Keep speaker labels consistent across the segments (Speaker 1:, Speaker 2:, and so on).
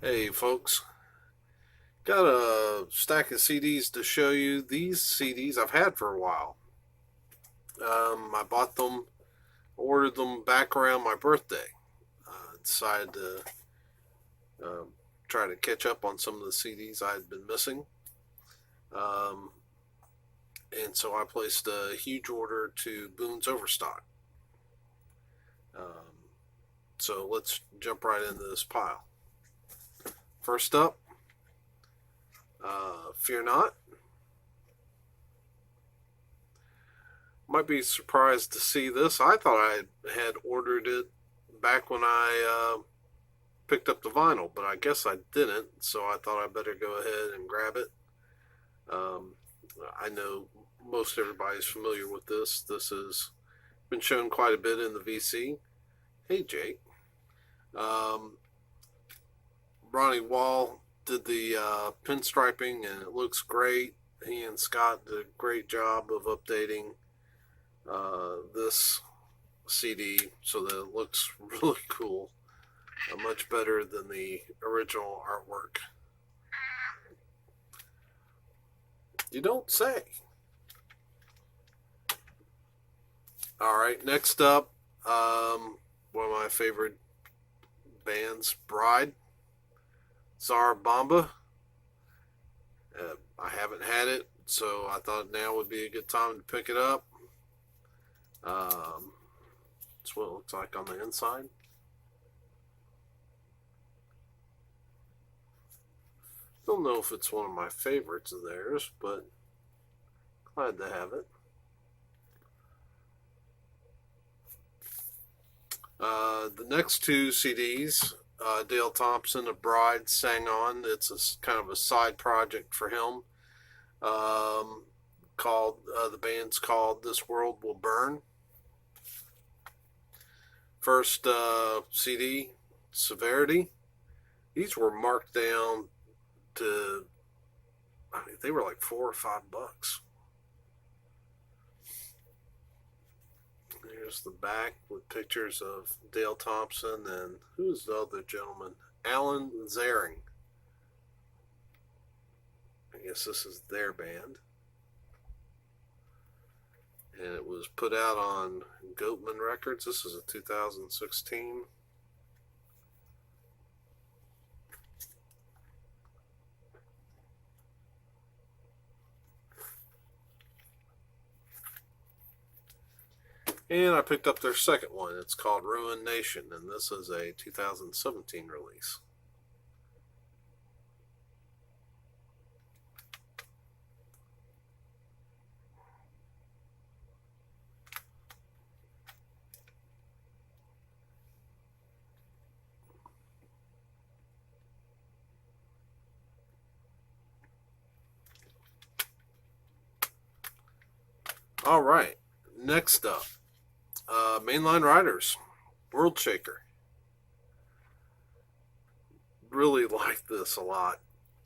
Speaker 1: Hey folks, got a stack of CDs to show you. These CDs I've had for a while. I bought them, ordered them back around my birthday. Decided to um, try to catch up on some of the CDs I had been missing. Um, and so I placed a huge order to Boone's Overstock. Um, so let's jump right into this pile. First up, Fear Not. Might be surprised to see this. I thought I had ordered it back when I picked up the vinyl, but I guess I didn't, so I thought I better go ahead and grab it. Um, I know most everybody's familiar with this. This has been shown quite a bit in the VC. Hey, Jake. Um, Ronnie Wall did the pinstriping, and it looks great. He and Scott did a great job of updating this CD so that it looks really cool, much better than the original artwork. You don't say. All right, next up, one of my favorite bands, Bride, Tsar. I haven't had it, so I thought now would be a good time to pick it up. That's what it looks like on the inside. Don't know if it's one of my favorites of theirs, but glad to have it. The next two CDs, Dale Thompson of Bride sang on. It's a kind of a side project for him. Called the band's called "This World Will Burn." First CD, Severity. These were marked down to, I mean, they were like $4 or $5. Here's the back with pictures of Dale Thompson and who's the other gentleman? Alan Zaring. I guess this is their band. And it was put out on Goatman Records. This is a 2016. And I picked up their second one. It's called Ruin Nation, and this is a 2017 release. All right, next up, Mainline Riders, World Shaker. Really like this a lot.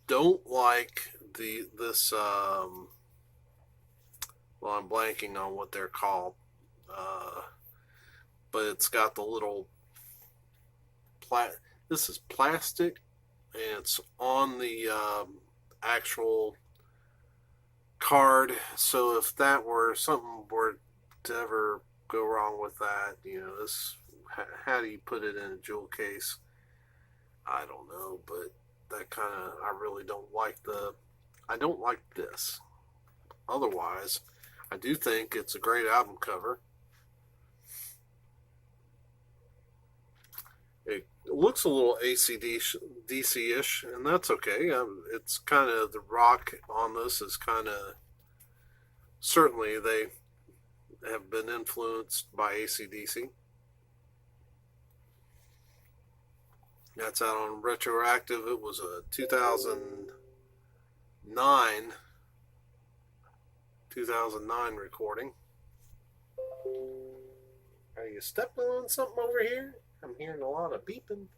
Speaker 1: Don't like this. Well, I'm blanking on what they're called, but it's got the little This is plastic, and it's on the actual card. So if that were something were to ever go wrong with that, this, how do you put it in a jewel case? I don't know, but that kind of, I really don't like I don't like this. Otherwise, I do think it's a great album cover. It looks a little ACDC-ish, and that's okay. It's kind of, the rock on this is kind of, certainly they have been influenced by ACDC. That's out on Retroactive. It was a 2009 recording. Are you stepping on something over here? I'm hearing a lot of beeping.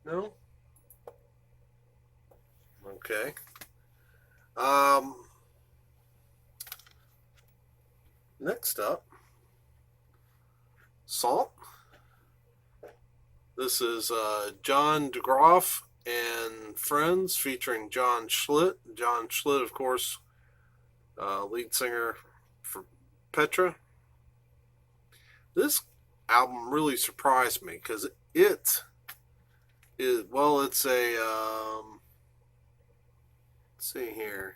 Speaker 1: No? Okay. Next up, Salt. This is John DeGroff and Friends featuring John Schlitt. John Schlitt, of course, lead singer for Petra. This album really surprised me because it's a, let's see here,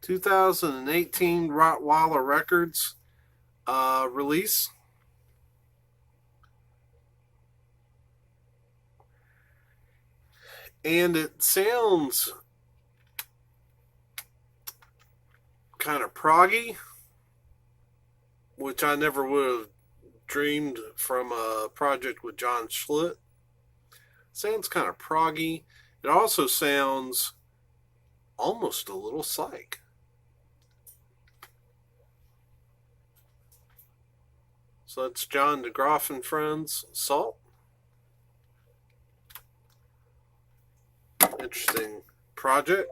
Speaker 1: 2018 Rottweiler Records release. And it sounds kind of proggy, which I never would have dreamed from a project with John Schlitt. Sounds kind of proggy. It also sounds almost a little psych. So that's John DeGroff and Friends, Salt. Interesting project.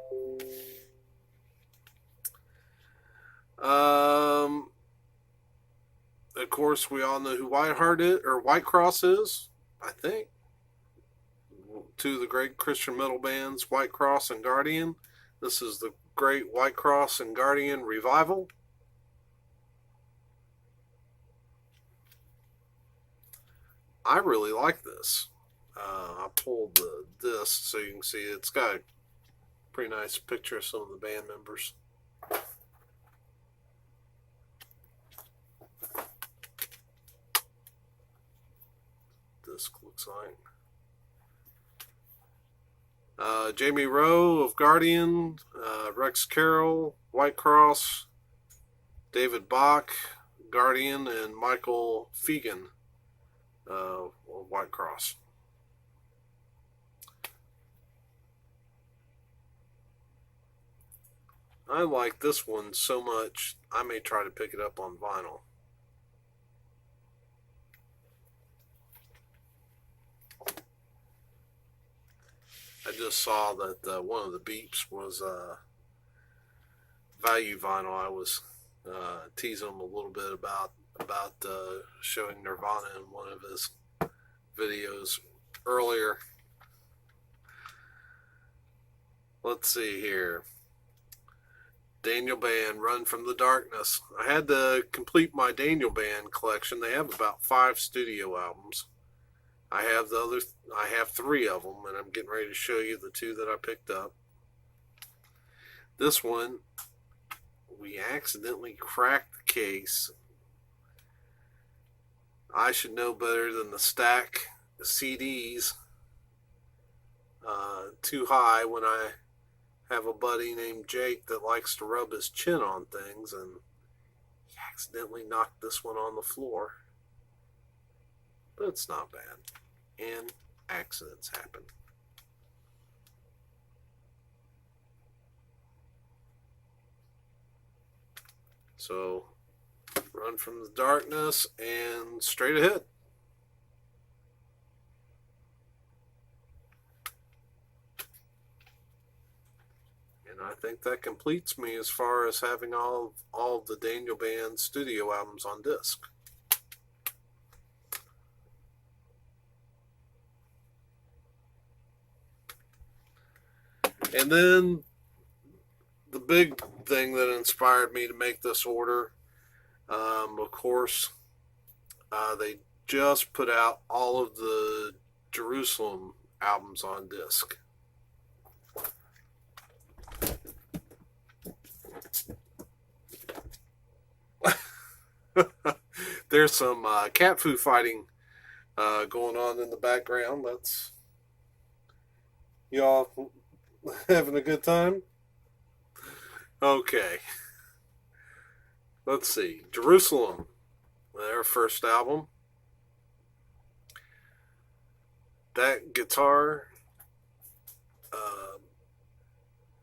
Speaker 1: Of course, we all know who White Cross is, I think. Two of the great Christian metal bands, White Cross and Guardian. This is the great White Cross and Guardian revival. I really like this. I pulled the disc so you can see it's got a pretty nice picture of some of the band members. Disc looks like Jamie Rowe of Guardian, Rex Carroll, White Cross, David Bach, Guardian, and Michael Fegan of White Cross. I like this one so much, I may try to pick it up on vinyl. I just saw that one of the beeps was value vinyl. I was teasing him a little bit about showing Nirvana in one of his videos earlier. Let's see here. Daniel Band, Run from the Darkness. I had to complete my Daniel Band collection. They have about 5 studio albums. I have 3 of them, and I'm getting ready to show you the 2 that I picked up. This one, we accidentally cracked the case. I should know better than to stack the CDs too high when I have a buddy named Jake that likes to rub his chin on things, and he accidentally knocked this one on the floor. But it's not bad. And accidents happen. So, Run from the Darkness and Straight Ahead. And I think that completes me as far as having all of the Daniel Band studio albums on disc. And then the big thing that inspired me to make this order, of course, they just put out all of the Jerusalem albums on disc. There's some cat food fighting going on in the background. That's y'all having a good time? Okay. Let's see. Jerusalem, their first album. That guitar,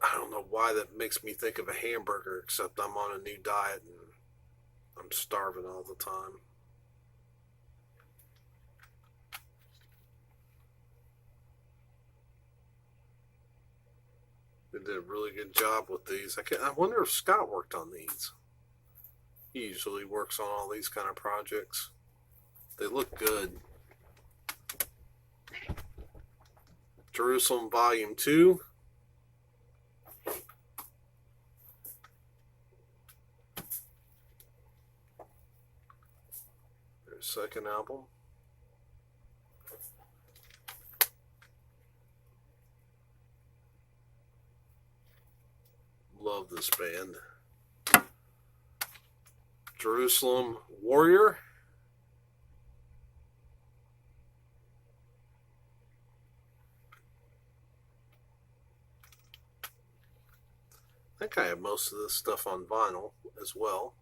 Speaker 1: I don't know why that makes me think of a hamburger, except I'm on a new diet and I'm starving all the time. They did a really good job with these. I wonder if Scott worked on these. He usually works on all these kind of projects. They look good. Jerusalem Volume 2. Their second album. Love this band. Jerusalem Warrior. I think I have most of this stuff on vinyl as well.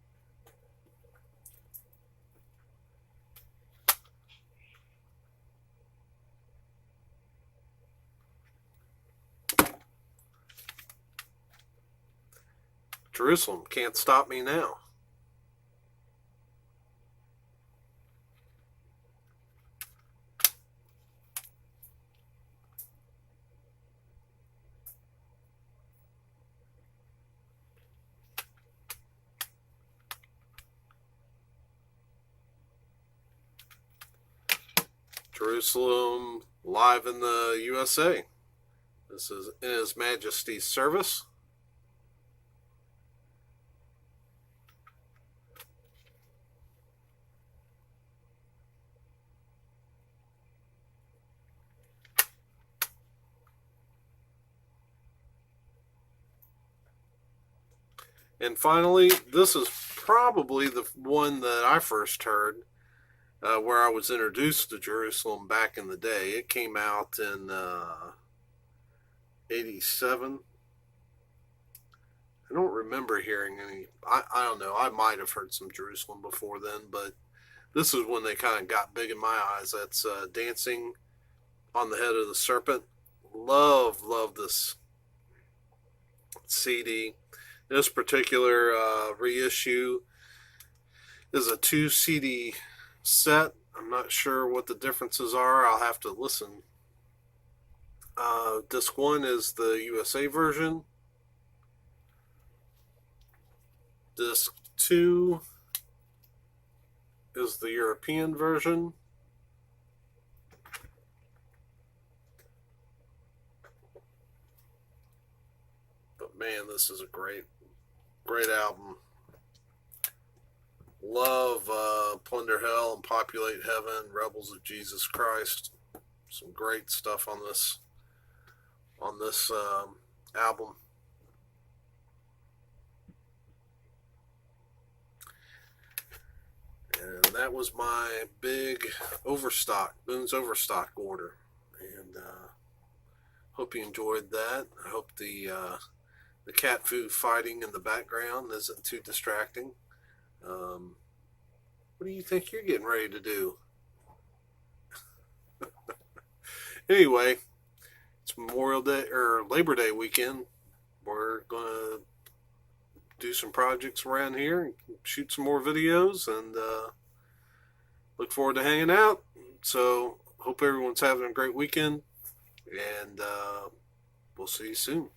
Speaker 1: Jerusalem, Can't Stop Me Now. Jerusalem Live in the USA. This is In His Majesty's Service. And finally, this is probably the one that I first heard, where I was introduced to Jerusalem back in the day. It came out in 87. I don't remember hearing any. I don't know. I might have heard some Jerusalem before then, but this is when they kind of got big in my eyes. That's Dancing on the Head of the Serpent. Love this CD. This particular reissue is a 2 CD set. I'm not sure what the differences are. I'll have to listen. Disc 1 is the USA version. Disc 2 is the European version. But man, this is a great album. Love Plunder Hell and Populate Heaven, Rebels of Jesus Christ. Some great stuff on this album. And that was my big Overstock, Boone's Overstock order. And hope you enjoyed that. I hope the cat food fighting in the background isn't too distracting. What do you think you're getting ready to do? Anyway, it's Memorial Day or Labor Day weekend. We're gonna do some projects around here and shoot some more videos, and look forward to hanging out. So hope everyone's having a great weekend, and we'll see you soon.